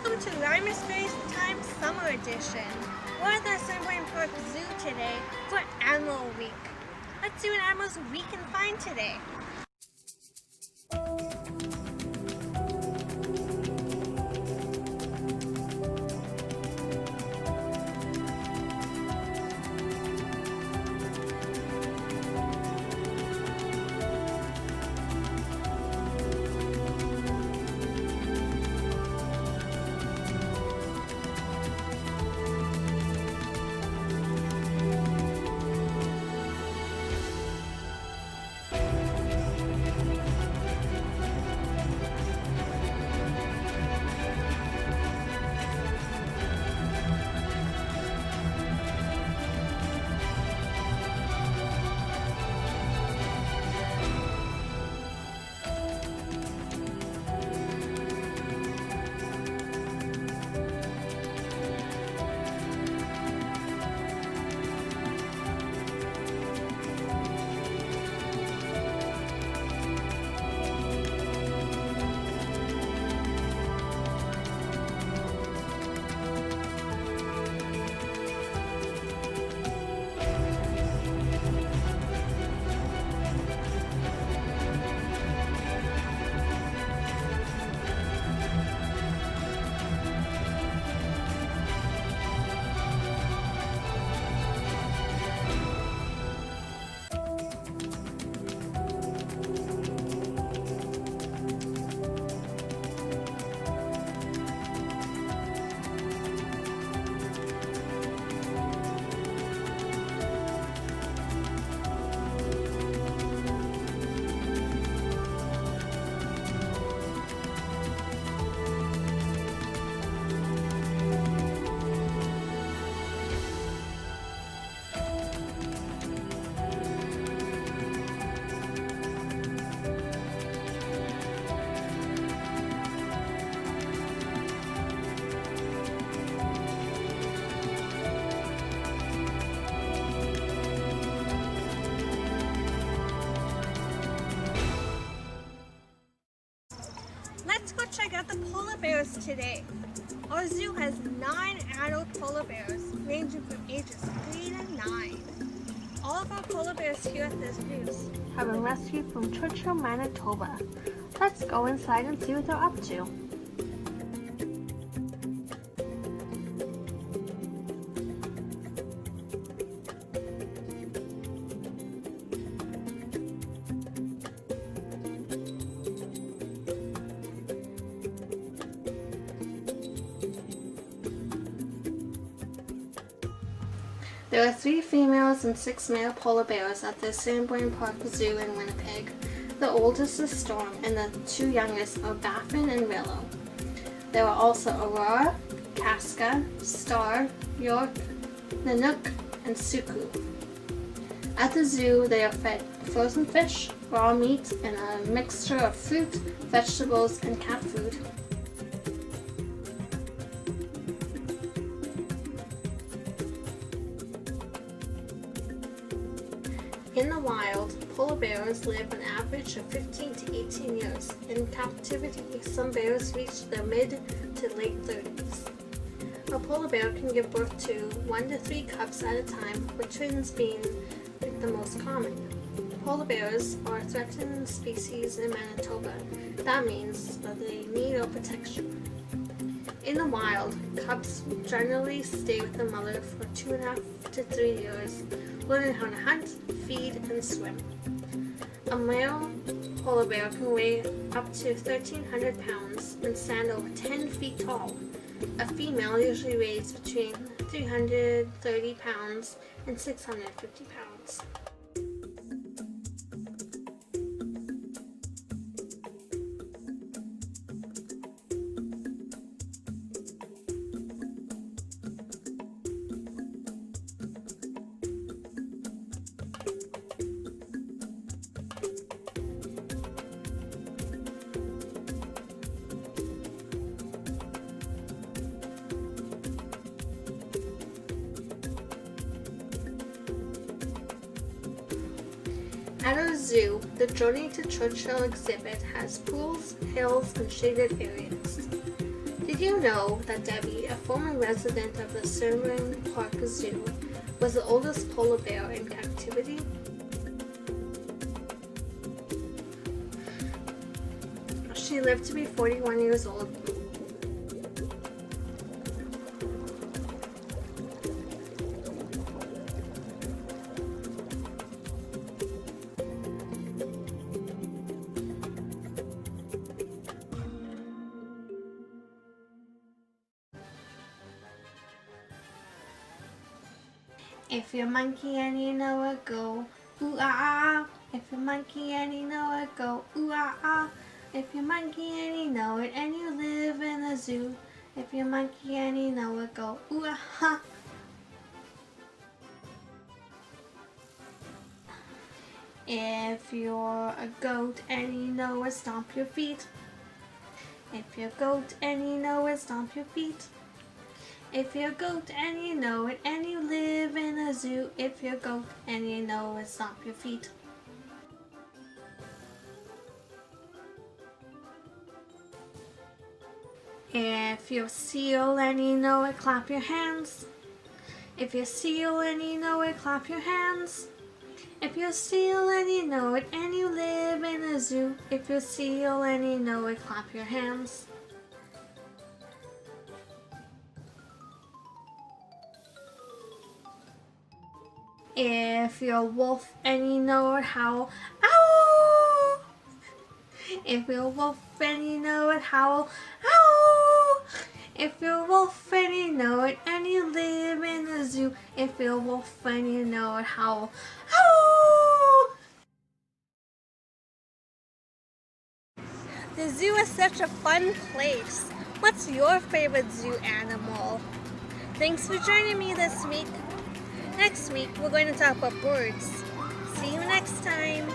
Welcome to Storytime Summer Edition. We're at the Storytime Park Zoo today for Animal Week. Let's see what animals we can find today. Let's go check out the polar bears today. Our zoo has 9 adult polar bears ranging from ages 3 to 9. All of our polar bears here at this zoo have been rescued from Churchill, Manitoba. Let's go inside and see what they're up to. There are 3 females and 6 male polar bears at the Storytime Park Zoo in Winnipeg. The oldest is Storm and the 2 youngest are Baffin and Willow. There are also Aurora, Casca, Star, York, Nanook, and Suku. At the zoo, they are fed frozen fish, raw meat, and a mixture of fruit, vegetables, and cat food. In the wild, polar bears live an average of 15 to 18 years. In captivity, some bears reach their mid to late 30s. A polar bear can give birth to 1 to 3 cubs at a time, with twins being the most common. Polar bears are a threatened species in Manitoba. That means that they need our protection. In the wild, cubs generally stay with their mother for 2.5 to 3 years, learning how to hunt, feed, and swim. A male polar bear can weigh up to 1,300 pounds and stand over 10 feet tall. A female usually weighs between 330 pounds and 650 pounds. At our zoo, the Journey to Churchill exhibit has pools, hills, and shaded areas. Did you know that Debbie, a former resident of the Sherman Park Zoo, was the oldest polar bear in captivity? She lived to be 41 years old. If you're a monkey and you know it, go ooh ah ah. If you're a monkey and you know it, go ooh ah ah. If you're a monkey and you know it and you live in a zoo, if you're a monkey and you know it, go ooh ah ha. If you're a goat and you know it, stomp your feet. If you're a goat and you know it, stomp your feet. If you're a goat and you know it and you live in a zoo, if you're a goat and you know it, stomp your feet. If you're a seal and you know it, clap your hands. If you're a seal and you know it, clap your hands. If you're a seal and you know it and you live in a zoo, if you're a seal and you know it, clap your hands. If you're a wolf and you know it, howl, ow! If you're a wolf and you know it, howl, ow! If you're a wolf and you know it and you live in a zoo, if you're a wolf and you know it, howl, ow! The zoo is such a fun place. What's your favorite zoo animal? Thanks for joining me this week. Next week, we're going to talk about birds. See you next time.